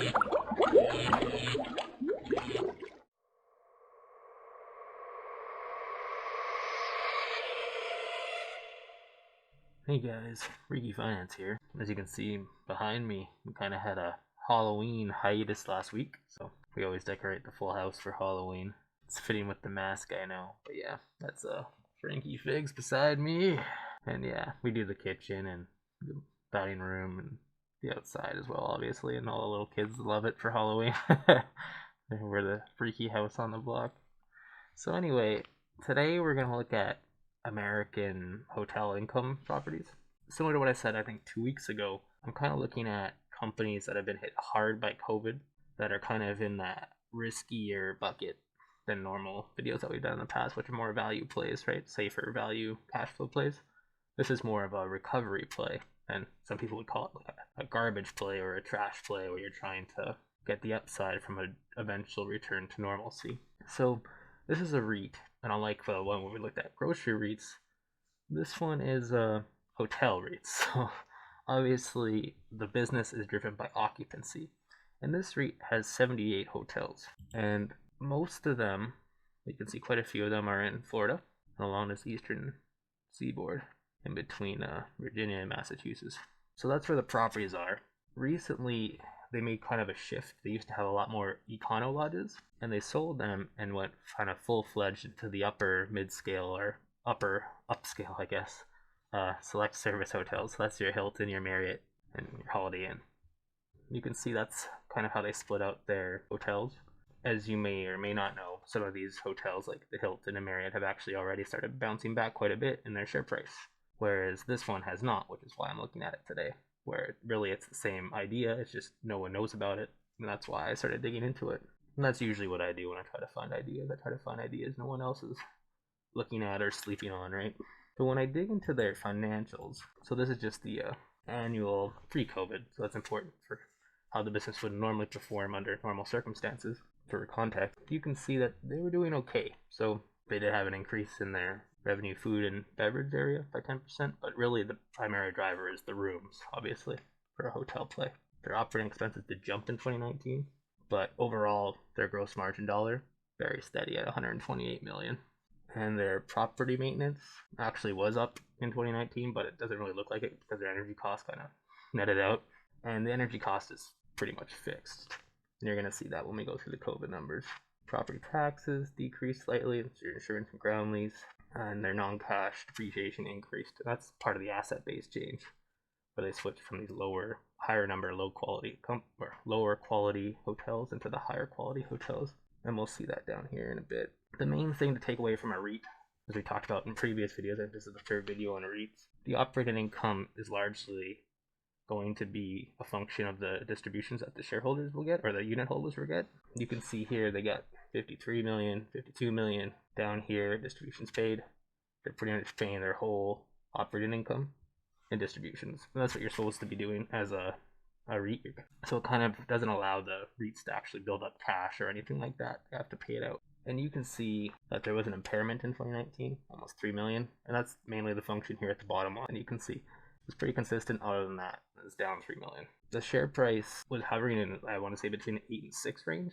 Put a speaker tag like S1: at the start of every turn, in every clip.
S1: Hey guys, Ricky Finance here. As you can see behind me, we kind of had a Halloween hiatus last week, so we always decorate the full house for Halloween. It's fitting with the mask, I know, but yeah, that's Frankie Figs beside me. And yeah, we do the kitchen and the dining room and the outside as well, obviously, and all the little kids love it for Halloween. We're the freaky house on the block. So anyway, today we're gonna look at American hotel income properties. Similar to what I said, I think 2 weeks ago, I'm kind of looking at companies that have been hit hard by COVID that are kind of in that riskier bucket than normal videos that we've done in the past, which are more value plays, right? Safer value cash flow plays. This is more of a recovery play, and some people would call it like a garbage play or a trash play where you're trying to get the upside from an eventual return to normalcy. So this is a REIT, and unlike the one where we looked at grocery REITs, this one is a hotel REIT. So obviously the business is driven by occupancy. And this REIT has 78 hotels. And most of them, you can see quite a few of them are in Florida, along this eastern seaboard, in between Virginia and Massachusetts. So that's where the properties are. Recently, they made kind of a shift. They used to have a lot more econo lodges, and they sold them and went kind of full-fledged into the upper mid-scale or upper upscale, I guess, select service hotels. So that's your Hilton, your Marriott, and your Holiday Inn. You can see that's kind of how they split out their hotels. As you may or may not know, some of these hotels, like the Hilton and Marriott, have actually already started bouncing back quite a bit in their share price, whereas this one has not, which is why I'm looking at it today. Where really it's the same idea, it's just no one knows about it, and that's why I started digging into it. And that's usually what I do when I try to find ideas. I try to find ideas no one else is looking at or sleeping on, right? So when I dig into their financials, so this is just the annual pre-COVID, so that's important for how the business would normally perform under normal circumstances. For context, you can see that they were doing okay. So they did have an increase in their revenue food and beverage area by 10%, but really the primary driver is the rooms, obviously, for a hotel play. Their operating expenses did jump in 2019, but overall their gross margin dollar very steady at 128 million. And their property maintenance actually was up in 2019, but it doesn't really look like it because their energy costs kind of netted out, and the energy cost is pretty much fixed. And you're going to see that when we go through the COVID numbers. Property taxes decreased slightly, it's your insurance and ground lease, and their non-cash depreciation increased. That's part of the asset-based change, where they switched from these higher number lower quality hotels into the higher quality hotels. And we'll see that down here in a bit. The main thing to take away from a REIT, as we talked about in previous videos, I think this is the third video on REITs, the operating income is largely going to be a function of the distributions that the shareholders will get, or the unit holders will get. You can see here they got 53 million, 52 million. Down here, distributions paid. They're pretty much paying their whole operating income in distributions. And that's what you're supposed to be doing as a REIT. So it kind of doesn't allow the REITs to actually build up cash or anything like that. They have to pay it out. And you can see that there was an impairment in 2019, almost 3 million. And that's mainly the function here at the bottom line. And you can see it's pretty consistent. Other than that, it's down 3 million. The share price was hovering in, I want to say, between the 8 and 6 range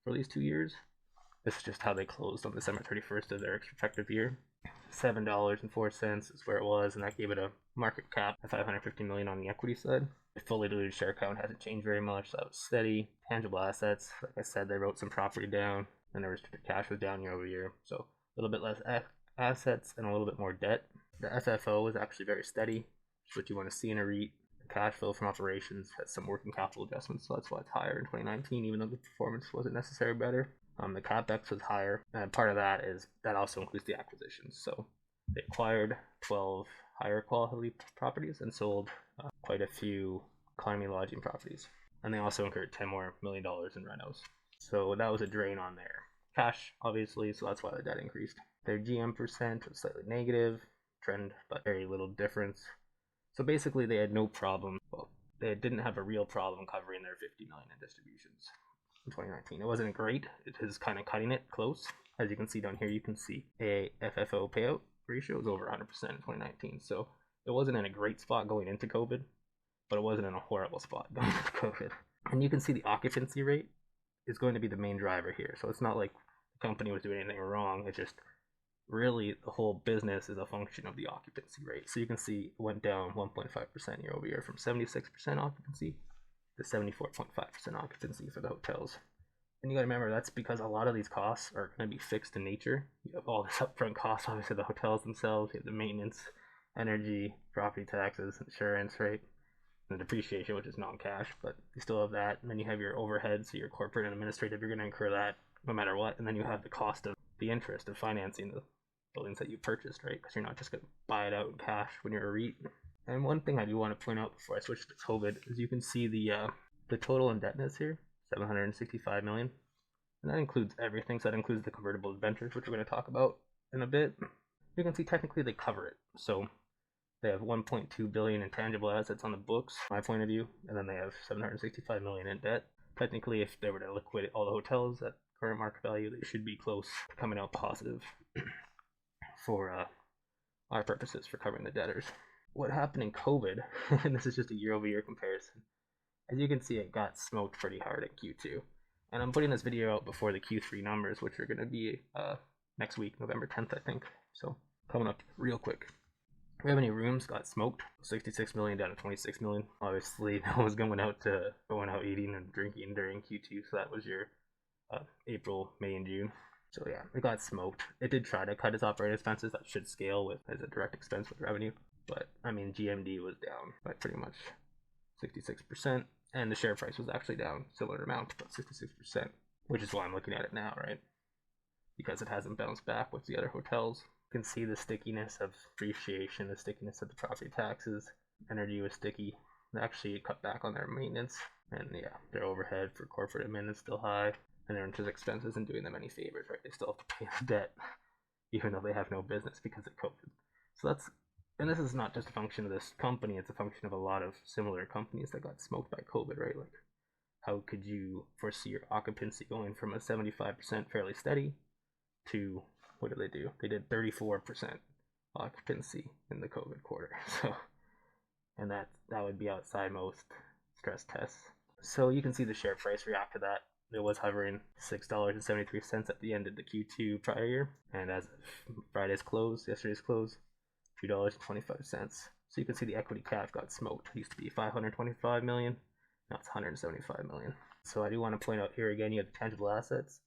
S1: for these 2 years. This is just how they closed on December 31st of their respective year. $7.04 is where it was, and that gave it a market cap of 550 million on the equity side. The fully diluted share count hasn't changed very much, so that was steady. Tangible assets, like I said, they wrote some property down, and their restricted cash was down year over year, so a little bit less assets and a little bit more debt. The FFO was actually very steady, which is what you want to see in a REIT. The cash flow from operations has some working capital adjustments, so that's why it's higher in 2019, even though the performance wasn't necessarily better. The capex was higher, and part of that is that also includes the acquisitions. So they acquired 12 higher quality properties and sold quite a few economy lodging properties, and they also incurred $10 million in renos. So that was a drain on their cash, obviously. So that's why the debt increased. Their GM percent was slightly negative trend, but very little difference. So basically, they had no problem. Well, they didn't have a real problem covering their 50 million in distributions. In 2019. It wasn't great. It is kind of cutting it close. As you can see down here, you can see a FFO payout ratio is over 100% in 2019. So it wasn't in a great spot going into COVID, but it wasn't in a horrible spot going into COVID. And you can see the occupancy rate is going to be the main driver here. So it's not like the company was doing anything wrong. It's just really the whole business is a function of the occupancy rate. So you can see it went down 1.5% year over year from 76% occupancy to 74.5% occupancy for the hotels. And you gotta remember that's because a lot of these costs are gonna be fixed in nature. You have all this upfront costs, obviously the hotels themselves, you have the maintenance, energy, property taxes, insurance, right? And the depreciation, which is non-cash, but you still have that. And then you have your overhead, so your corporate and administrative, you're gonna incur that no matter what. And then you have the cost of the interest of financing the buildings that you purchased, right? Because you're not just gonna buy it out in cash when you're a REIT. And one thing I do want to point out before I switch to COVID is you can see the total indebtedness here, 765 million, and that includes everything. So that includes the convertible debentures, which we're going to talk about in a bit. You can see technically they cover it. So they have 1.2 billion in tangible assets on the books, from my point of view, and then they have 765 million in debt. Technically, if they were to liquidate all the hotels at current market value, they should be close to coming out positive for our purposes for covering the debtors. What happened in COVID, and this is just a year-over-year comparison, as you can see, it got smoked pretty hard in Q2. And I'm putting this video out before the Q3 numbers, which are going to be next week, November 10th, I think. So coming up real quick. Revenue rooms got smoked, 66 million down to 26 million. Obviously, no one was going out eating and drinking during Q2, so that was your April, May, and June. So yeah, it got smoked. It did try to cut its operating expenses. That should scale with as a direct expense with revenue. But I mean, GMD was down by pretty much 66%, and the share price was actually down similar amount, but 66%, which is why I'm looking at it now, right? Because it hasn't bounced back with the other hotels. You can see the stickiness of depreciation, the stickiness of the property taxes. Energy was sticky. They actually cut back on their maintenance, and yeah, their overhead for corporate admin is still high, and their interest expense isn't doing them any favors, right? They still have to pay the debt, even though they have no business because of COVID. So that's, and this is not just a function of this company, it's a function of a lot of similar companies that got smoked by COVID, right? Like, how could you foresee your occupancy going from a 75% fairly steady to, what did they do? They did 34% occupancy in the COVID quarter. So, and that would be outside most stress tests. So you can see the share price react to that. It was hovering $6.73 at the end of the Q2 prior year, and as of Friday's close, yesterday's close, $2.25. So you can see the equity cap got smoked. It used to be 525 million, now it's 175 million. So I do want to point out here again, you have the tangible assets.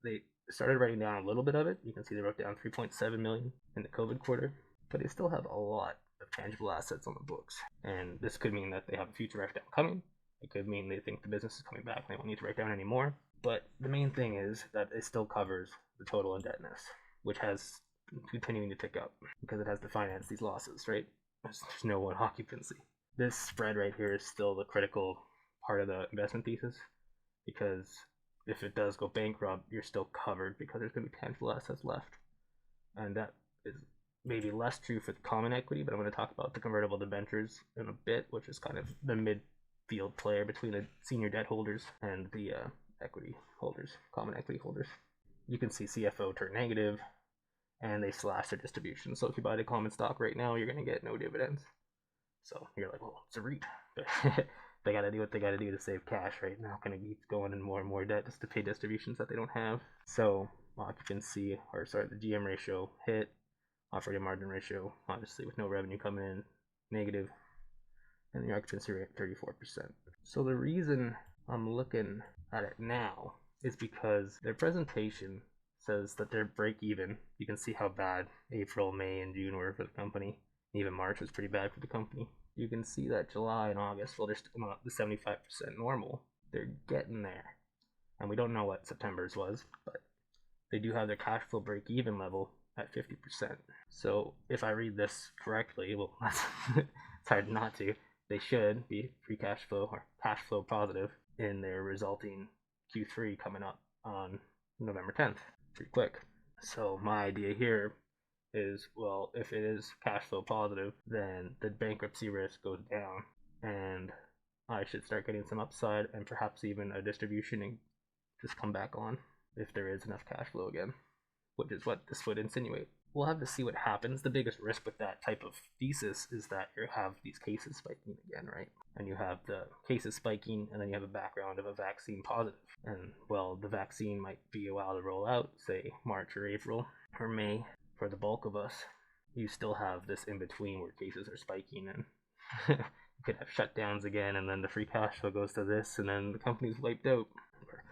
S1: They started writing down a little bit of it. You can see they wrote down 3.7 million in the COVID quarter, but they still have a lot of tangible assets on the books. And this could mean that they have a future write down coming. It could mean they think the business is coming back and they won't need to write down anymore. But the main thing is that it still covers the total indebtedness, which has continuing to tick up because it has to finance these losses, right? There's no one occupancy. This spread right here is still the critical part of the investment thesis, because if it does go bankrupt, you're still covered because there's going to be tangible assets left. And that is maybe less true for the common equity, but I'm going to talk about the convertible debentures in a bit, which is kind of the midfield player between the senior debt holders and the equity holders, common equity holders. You can see CFO turn negative, and they slash their distribution. So if you buy the common stock right now, you're going to get no dividends. So you're like, well, it's a REIT. They got to do what they got to do to save cash, right? They're not going to keep going in more and more debt just to pay distributions that they don't have. So occupancy, the GM ratio hit, operating margin ratio, obviously with no revenue coming in, negative, and the occupancy rate 34%. So the reason I'm looking at it now is because their presentation says that they're break even. You can see how bad April, May, and June were for the company. Even March was pretty bad for the company. You can see that July and August, well, they're still not the 75% normal. They're getting there. And we don't know what September's was, but they do have their cash flow break even level at 50%. So if I read this correctly, well, it's hard not to, they should be free cash flow or cash flow positive in their resulting Q3 coming up on November 10th. Pretty quick. So my idea here is, well, if it is cash flow positive, then the bankruptcy risk goes down, and I should start getting some upside and perhaps even a distribution and just come back on if there is enough cash flow again, which is what this would insinuate. we'll have to see what happens. The biggest risk with that type of thesis is that you have these cases spiking again, right? And you have the cases spiking, and then you have a background of a vaccine positive. And well, the vaccine might be a while to roll out, say March or April or May for the bulk of us. You still have this in between where cases are spiking, and you could have shutdowns again, and then the free cash flow goes to this, and then the company's wiped out or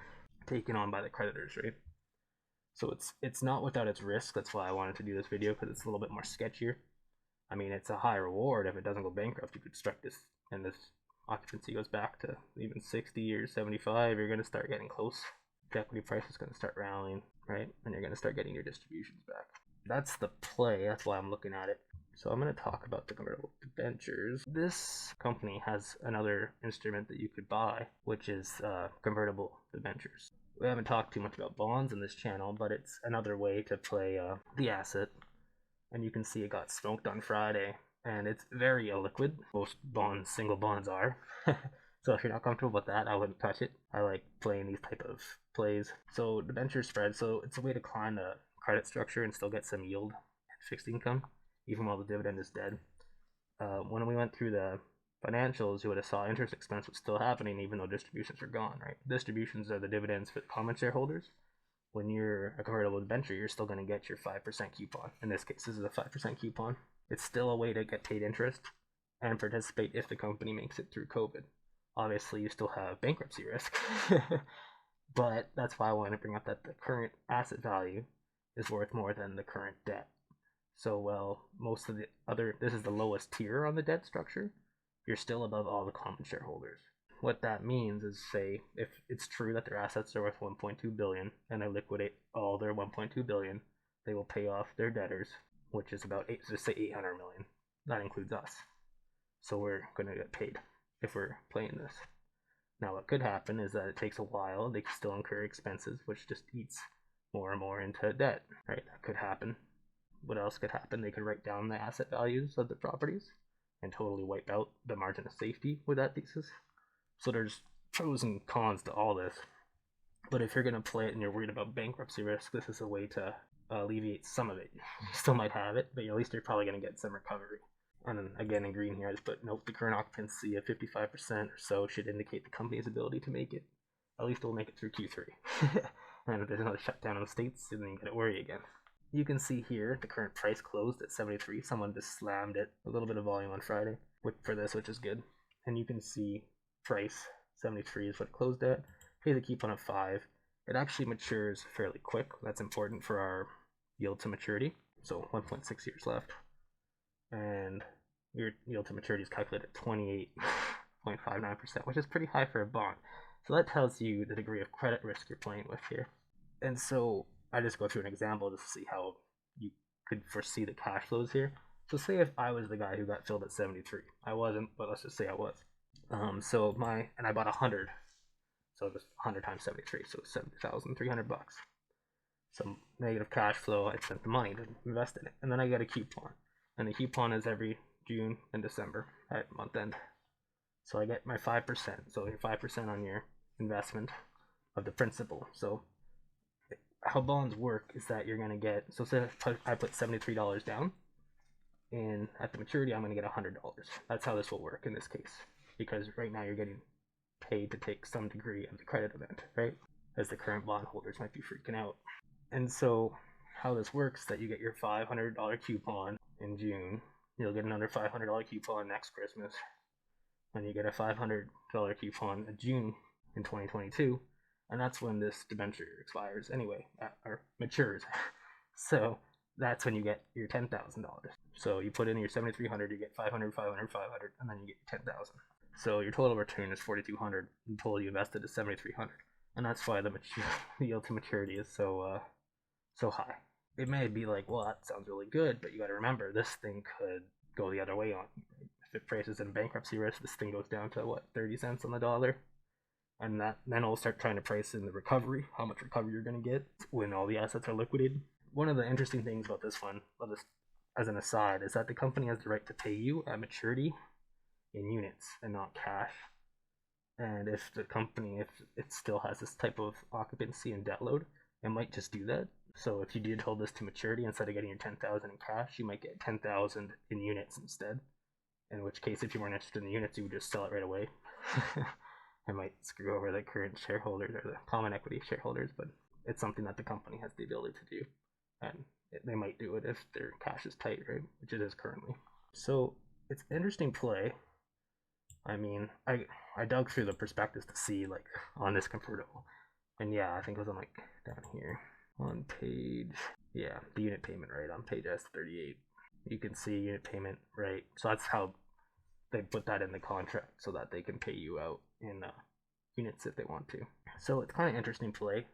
S1: taken on by the creditors, right? So it's not without its risk. That's why I wanted to do this video, because it's a little bit more sketchier. I mean, it's a high reward. If it doesn't go bankrupt, you could strike this, and this occupancy goes back to even 60 or 75. You're going to start getting close. The equity price is going to start rallying, right? And you're going to start getting your distributions back. That's the play. That's why I'm looking at it. So I'm going to talk about the convertible debentures. This company has another instrument that you could buy, which is convertible debentures. We haven't talked too much about bonds in this channel, but it's another way to play the asset. And you can see it got smoked on Friday, and it's very illiquid. Most bonds, single bonds are. So if you're not comfortable with that, I wouldn't touch it. I like playing these type of plays. So debenture spread, so it's a way to climb the credit structure and still get some yield and fixed income, even while the dividend is dead. When we went through the financials, you would have saw interest expense was still happening even though distributions are gone, right? Distributions are the dividends for the common shareholders. When you're a convertible debenture, you're still going to get your 5% coupon. In this case, this is a 5% coupon. It's still a way to get paid interest and participate if the company makes it through COVID. Obviously, you still have bankruptcy risk, but that's why I want to bring up that the current asset value is worth more than the current debt. So, well, most of the other, this is the lowest tier on the debt structure. You're still above all the common shareholders. What that means is, say, if it's true that their assets are worth 1.2 billion and they liquidate all their 1.2 billion, they will pay off their debtors, which is about just say 800 million. That includes us. So we're going to get paid if we're playing this. Now, what could happen is that it takes a while. They can still incur expenses, which just eats more and more into debt, right? That could happen. What else could happen? They could write down the asset values of the properties and totally wipe out the margin of safety with that thesis. So there's pros and cons to all this. But if you're going to play it and you're worried about bankruptcy risk, this is a way to alleviate some of it. You still might have it, but at least you're probably going to get some recovery. And then again, in green here, I just put note the current occupancy of 55% or so should indicate the company's ability to make it. At least we'll make it through Q3. And if there's another shutdown in the States, then you got to worry again. You can see here the current price closed at 73. Someone just slammed it. A little bit of volume on Friday for this, which is good. And you can see price 73 is what it closed at. Pays a coupon of 5. It actually matures fairly quick. That's important for our yield to maturity. So 1.6 years left. And your yield to maturity is calculated at 28.59%, which is pretty high for a bond. So that tells you the degree of credit risk you're playing with here. And so I just go through an example just to see how you could foresee the cash flows here. So say if I was the guy who got filled at 73. I wasn't, but let's just say I was. And I bought 100. So just 100 times 73, so 7,300 bucks. Some negative cash flow, I spent the money to invest in it. And then I get a coupon. And the coupon is every June and December at month end. So I get my 5%. So your 5% on your investment of the principal. So how bonds work is that you're going to get, so say I put $73 down, and at the maturity I'm going to get $100. That's how this will work in this case, because right now you're getting paid to take some degree of the credit event, right? As the current bondholders might be freaking out. And so how this works is that you get your $500 coupon in June, you'll get another $500 coupon next Christmas, and you get a $500 coupon in June in 2022, and that's when this debenture expires anyway, or matures. So that's when you get your $10,000. So you put in your 7,300, you get 500, 500, 500, and then you get 10,000. So your total return is 4,200. The total you invested is 7,300, and that's why the yield to maturity is so high. It may be like, well, that sounds really good, but you got to remember this thing could go the other way on. If it prices in bankruptcy risk, this thing goes down to what, 30 cents on the dollar, and then it'll start trying to price in the recovery, how much recovery you're going to get when all the assets are liquidated. One of the interesting things about this one, as an aside, is that the company has the right to pay you at maturity in units and not cash. And if the company, if it still has this type of occupancy and debt load, it might just do that. So if you did hold this to maturity, instead of getting your 10,000 in cash, you might get 10,000 in units instead. In which case, if you weren't interested in the units, you would just sell it right away. It might screw over the current shareholders or the common equity shareholders, but it's something that the company has the ability to do, and they might do it if their cash is tight, right? Which it is currently. So it's an interesting play. I mean, I dug through the prospectus to see like on this convertible, and yeah, I think it was on like down here on page, yeah, the unit payment right on page S38. You can see unit payment right. So that's how they put that in the contract so that they can pay you out in units if they want to. So it's kind of interesting play.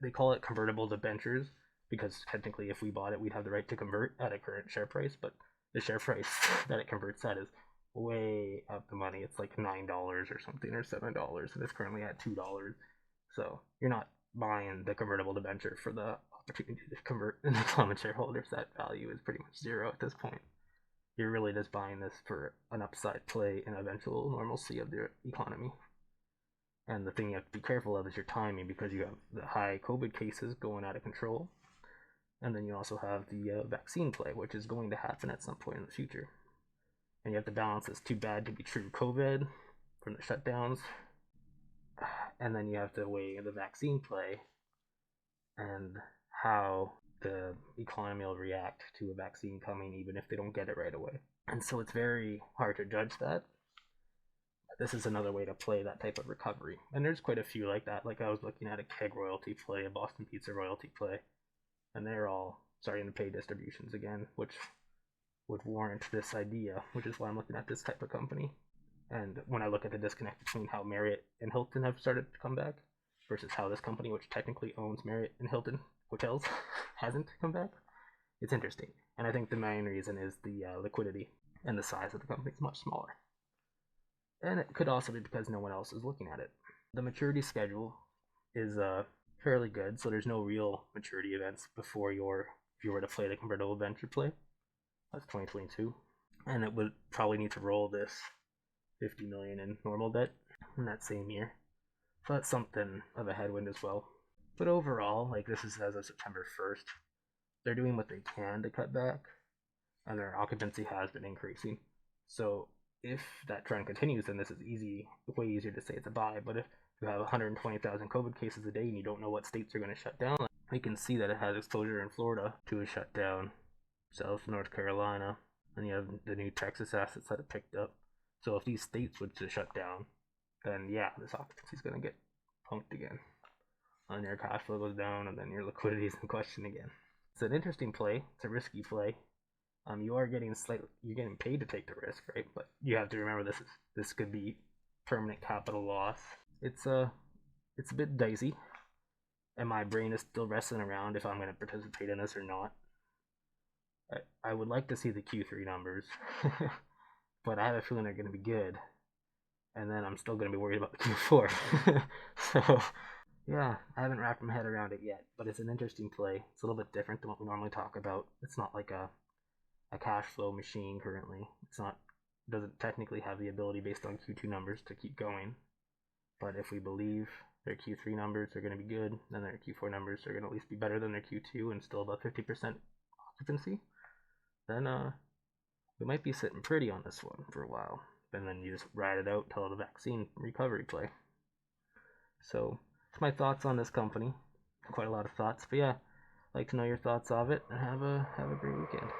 S1: They call it convertible debentures because technically, if we bought it, we'd have the right to convert at a current share price. But the share price that it converts at is way out the money. It's like $9 or something, or $7, and it's currently at $2. So you're not buying the convertible debenture for the opportunity to convert into common shareholders. That value is pretty much zero at this point. You're really just buying this for an upside play and eventual normalcy of the economy. And the thing you have to be careful of is your timing, because you have the high COVID cases going out of control. And then you also have the vaccine play, which is going to happen at some point in the future. And you have to balance this too bad to be true COVID from the shutdowns. And then you have to weigh the vaccine play and how the economy will react to a vaccine coming, even if they don't get it right away. And so it's very hard to judge that. This is another way to play that type of recovery. And there's quite a few like that. Like I was looking at a Keg royalty play, a Boston Pizza royalty play, and they're all starting to pay distributions again, which would warrant this idea, which is why I'm looking at this type of company. And when I look at the disconnect between how Marriott and Hilton have started to come back versus how this company, which technically owns Marriott and Hilton hotels, hasn't come back, it's interesting. And I think the main reason is the liquidity, and the size of the company is much smaller. And it could also be because no one else is looking at it. The maturity schedule is fairly good, so there's no real maturity events before if you were to play the convertible venture play. That's 2022, and it would probably need to roll this 50 million in normal debt in that same year. So that's something of a headwind as well. But overall, like, this is as of September 1st, they're doing what they can to cut back, and their occupancy has been increasing. So if that trend continues, then this is way easier to say it's a buy. But if you have 120,000 COVID cases a day and you don't know what states are going to shut down, you can see that it has exposure in Florida to a shutdown, South North Carolina, and you have the new Texas assets that have picked up. So if these states were to shut down, then yeah, this occupancy is going to get punked again. And your cash flow goes down, and then your liquidity is in question again. It's an interesting play. It's a risky play. You're getting paid to take the risk, right? But you have to remember this could be permanent capital loss. It's a bit dicey, and my brain is still wrestling around if I'm going to participate in this or not. I would like to see the Q3 numbers, but I have a feeling they're going to be good, and then I'm still going to be worried about the Q4. So yeah, I haven't wrapped my head around it yet, but it's an interesting play. It's a little bit different than what we normally talk about. It's not like a cash flow machine currently. Doesn't technically have the ability based on Q2 numbers to keep going. But if we believe their Q3 numbers are going to be good, then their Q4 numbers are going to at least be better than their Q2 and still about 50% occupancy, then we might be sitting pretty on this one for a while. And then you just ride it out till the vaccine recovery play. So that's my thoughts on this company. Quite a lot of thoughts, but yeah, I'd like to know your thoughts of it, and have a great weekend.